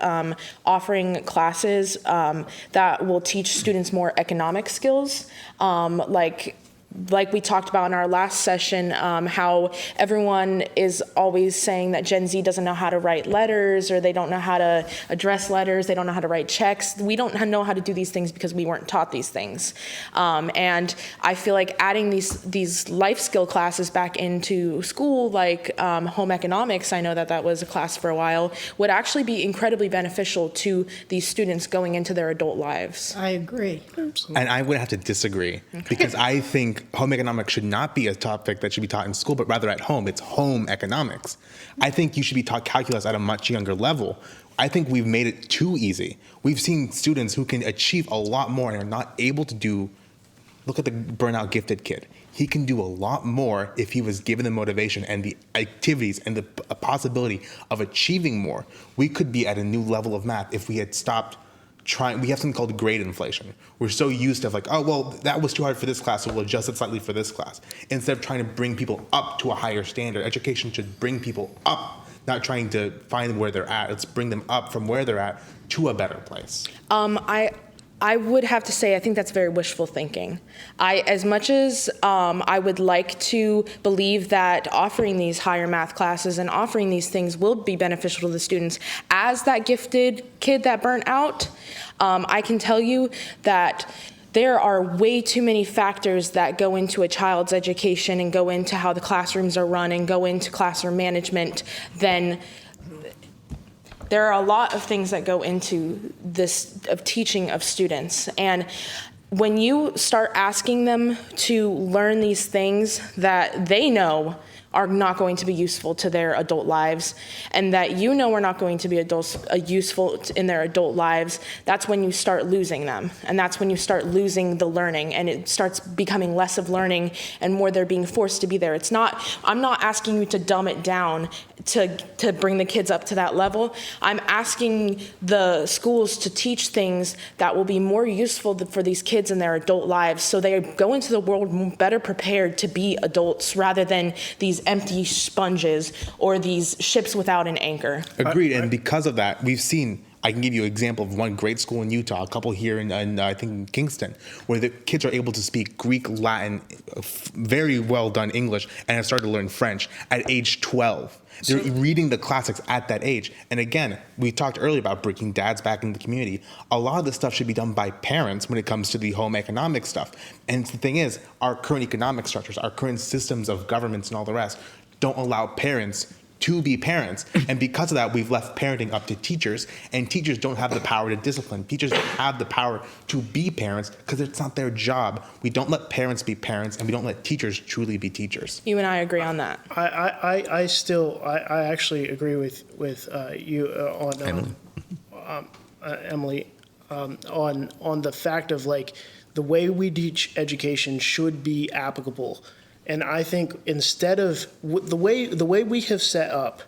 offering classes that will teach students more economic skills, like we talked about in our last session, how everyone is always saying that Gen Z doesn't know how to write letters, or they don't know how to address letters, they don't know how to write checks. We don't know how to do these things because we weren't taught these things. And I feel like adding these life skill classes back into school, like home economics, I know that was a class for a while, would actually be incredibly beneficial to these students going into their adult lives. I agree. And I would have to disagree, because I think home economics should not be a topic that should be taught in school, but rather at home. It's home economics. I think you should be taught calculus at a much younger level. I think we've made it too easy. We've seen students who can achieve a lot more and are not able to do, look at the burnout gifted kid. He can do a lot more if he was given the motivation and the activities and the possibility of achieving more. We could be at a new level of math if we had stopped we have something called grade inflation. We're so used to like, oh, well, that was too hard for this class, so we'll adjust it slightly for this class. Instead of trying to bring people up to a higher standard, education should bring people up, not trying to find where they're at. Let's bring them up from where they're at to a better place. I would have to say I think that's very wishful thinking. As much as I would like to believe that offering these higher math classes and offering these things will be beneficial to the students, as that gifted kid that burnt out, I can tell you that there are way too many factors that go into a child's education and go into how the classrooms are run and go into classroom management. Then there are a lot of things that go into this of teaching of students. And when you start asking them to learn these things that they know are not going to be useful to their adult lives, and that you know are not going to be useful in their adult lives, that's when you start losing them. And that's when you start losing the learning, and it starts becoming less of learning and more they're being forced to be there. I'm not asking you to dumb it down to bring the kids up to that level. I'm asking the schools to teach things that will be more useful for these kids in their adult lives, so they go into the world better prepared to be adults rather than these empty sponges or these ships without an anchor. Agreed. And because of that, we've seen, I can give you an example of one great school in Utah, a couple here in I think Kingston, where the kids are able to speak Greek, Latin, very well done English, and have started to learn French at age 12. They're reading the classics at that age. And again, we talked earlier about bringing dads back into the community. A lot of this stuff should be done by parents when it comes to the home economic stuff. And the thing is, our current economic structures, our current systems of governments and all the rest don't allow parents to be parents. And because of that, we've left parenting up to teachers, and teachers don't have the power to discipline. Teachers don't have the power to be parents because it's not their job. We don't let parents be parents, and we don't let teachers truly be teachers. You and I agree on that. I actually agree with you on Emily on the fact of like the way we teach education should be applicable. And I think instead of the way we have set up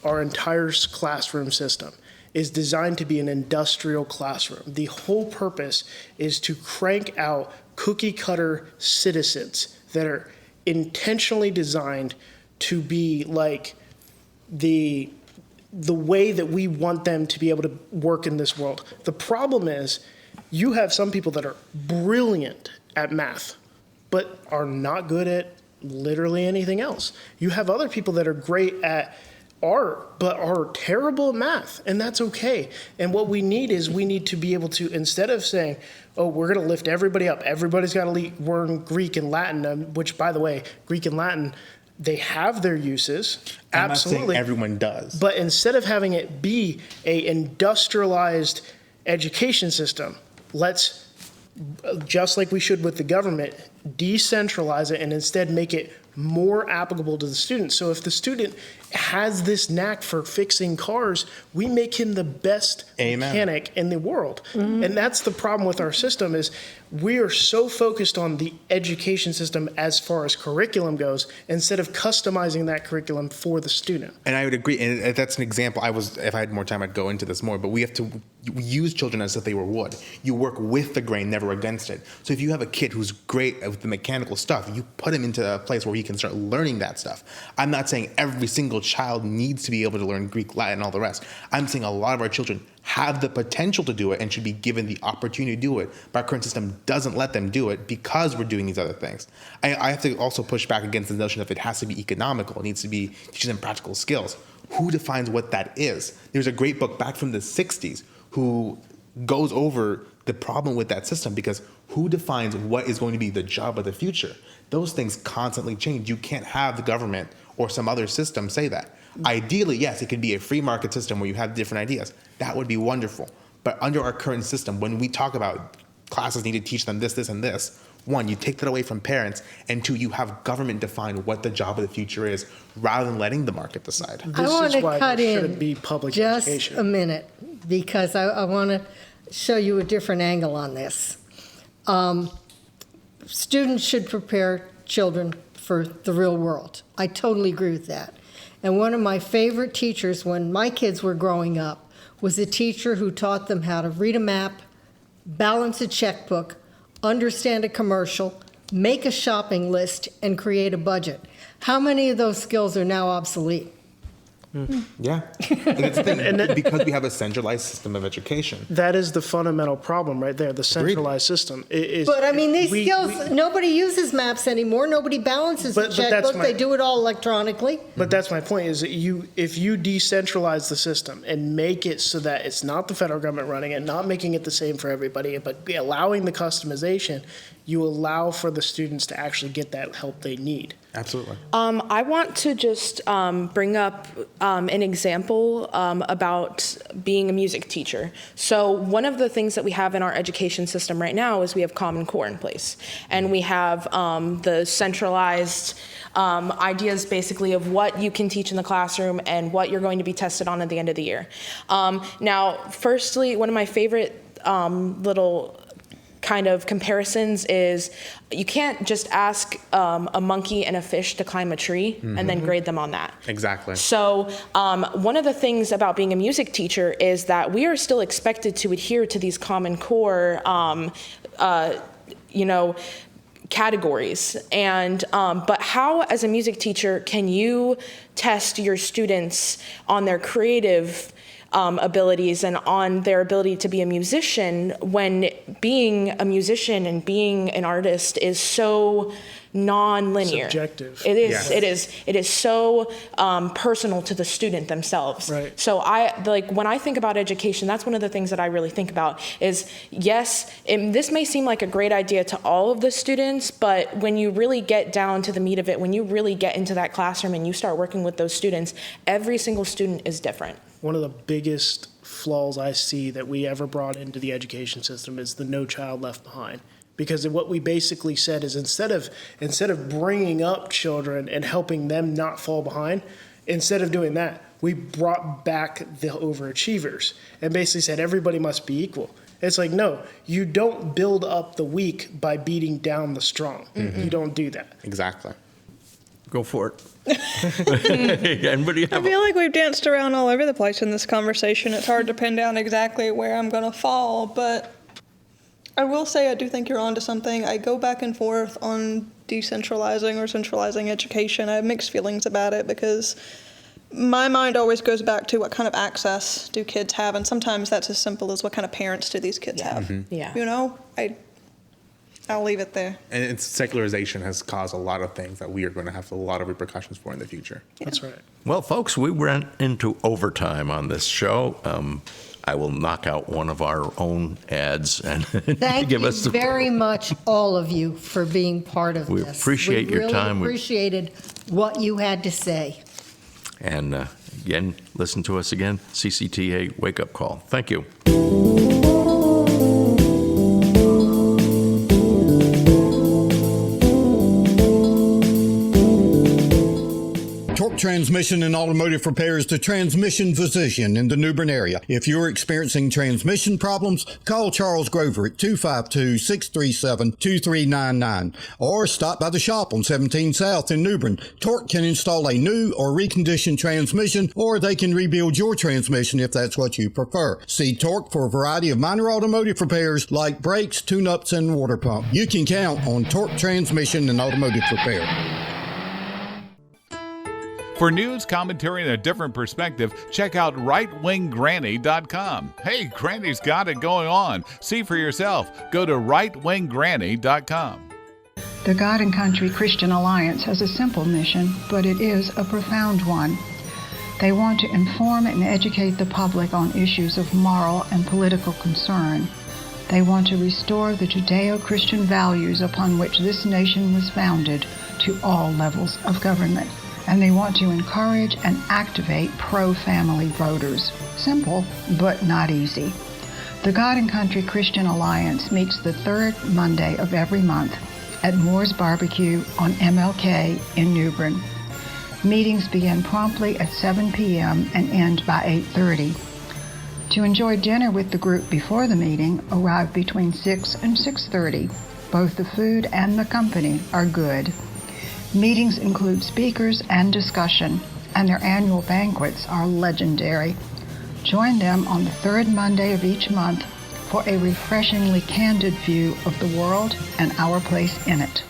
our entire classroom system is designed to be an industrial classroom. The whole purpose is to crank out cookie cutter citizens that are intentionally designed to be like the way that we want them to be able to work in this world. The problem is you have some people that are brilliant at math, but are not good at literally anything else. You have other people that are great at art, but are terrible at math, and that's okay. And what we need to be able to, instead of saying, oh, we're going to lift everybody up, everybody's got to learn Greek and Latin, which, by the way, Greek and Latin, they have their uses. I'm Absolutely. not saying everyone does. But instead of having it be a industrialized education system, let's, just like we should with the government, decentralize it and instead make it more applicable to the student. So if the student has this knack for fixing cars, we make him the best mechanic in the world. Mm-hmm. And that's the problem with our system is we are so focused on the education system as far as curriculum goes, instead of customizing that curriculum for the student. And I would agree. And that's an example. If I had more time, I'd go into this more, but we have to use children as if they were wood. You work with the grain, never against it. So if you have a kid who's great with the mechanical stuff, you put him into a place where he can start learning that stuff. I'm not saying every single child needs to be able to learn Greek, Latin, and all the rest. I'm saying a lot of our children have the potential to do it and should be given the opportunity to do it, but our current system doesn't let them do it because we're doing these other things. I have to also push back against the notion of it has to be economical. It needs to be teaching them practical skills. Who defines what that is? There's a great book back from the 60s who goes over the problem with that system, because who defines what is going to be the job of the future? Those things constantly change. You can't have the government or some other system say that. Ideally, yes, it could be a free market system where you have different ideas. That would be wonderful. But under our current system, when we talk about classes need to teach them this, this, and this, one, you take that away from parents, and two, you have government define what the job of the future is rather than letting the market decide. I want to cut shouldn't in be public just education. a minute because I want to show you a different angle on this. Students should prepare children for the real world. I totally agree with that. And one of my favorite teachers when my kids were growing up was a teacher who taught them how to read a map, balance a checkbook, understand a commercial, make a shopping list, and create a budget. How many of those skills are now obsolete? Yeah. And it's the thing, because we have a centralized system of education. That is the fundamental problem right there, the centralized system. But I mean, these skills, nobody uses maps anymore. Nobody balances the But that's checkbook. my- They do it all electronically. But that's my point, is that if you decentralize the system and make it so that it's not the federal government running it, not making it the same for everybody, but allowing the customization, you allow for the students to actually get that help they need. Absolutely. I want to just bring up an example about being a music teacher. So one of the things that we have in our education system right now is we have Common Core in place. And we have the centralized ideas basically of what you can teach in the classroom and what you're going to be tested on at the end of the year. Now, firstly, one of my favorite little kind of comparisons is you can't just ask a monkey and a fish to climb a tree and then grade them on that. Exactly. So one of the things about being a music teacher is that we are still expected to adhere to these Common Core, categories. And but how, as a music teacher, can you test your students on their creative abilities and on their ability to be a musician when being a musician and being an artist is so non-linear? Subjective. It is. Yes. It is so personal to the student themselves. Right. So when I think about education, that's one of the things that I really think about is, yes, this may seem like a great idea to all of the students, but when you really get down to the meat of it, when you really get into that classroom and you start working with those students, every single student is different. One of the biggest flaws I see that we ever brought into the education system is the No Child Left Behind. Because what we basically said is instead of bringing up children and helping them not fall behind, instead of doing that, we brought back the overachievers and basically said everybody must be equal. It's like, no, you don't build up the weak by beating down the strong. You don't do that. Exactly. Go for it. Anybody I have feel like we've danced around all over the place in this conversation. It's hard to pin down exactly where I'm going to fall, but I will say I do think you're onto something. I go back and forth on decentralizing or centralizing education. I have mixed feelings about it because my mind always goes back to what kind of access do kids have, and sometimes that's as simple as what kind of parents do these kids have. Yeah. You know, I'll leave it there. And its secularization has caused a lot of things that we are going to have a lot of repercussions for in the future. That's right. Well, folks, we went into overtime on this show. I will knock out one of our own ads and Thank give you us the very much, all of you, for being part of We this. appreciate your time. We really appreciated what you had to say. And again, listen to us again. CCTA Wake Up Call. Thank you. Torque Transmission and Automotive Repair is the transmission physician in the New Bern area. If you're experiencing transmission problems, call Charles Grover at 252-637-2399 or stop by the shop on 17 South in New Bern. Torque can install a new or reconditioned transmission, or they can rebuild your transmission if that's what you prefer. See Torque for a variety of minor automotive repairs like brakes, tune-ups, and water pump. You can count on Torque Transmission and Automotive Repair. For news, commentary, and a different perspective, check out rightwinggranny.com. Hey, Granny's got it going on. See for yourself. Go to rightwinggranny.com. The God and Country Christian Alliance has a simple mission, but it is a profound one. They want to inform and educate the public on issues of moral and political concern. They want to restore the Judeo-Christian values upon which this nation was founded to all levels of government. And they want to encourage and activate pro-family voters. Simple, but not easy. The God and Country Christian Alliance meets the third Monday of every month at Moore's Barbecue on MLK in New Bern. Meetings begin promptly at 7 p.m. and end by 8:30. To enjoy dinner with the group before the meeting, arrive between 6 and 6:30. Both the food and the company are good. Meetings include speakers and discussion, and their annual banquets are legendary. Join them on the third Monday of each month for a refreshingly candid view of the world and our place in it.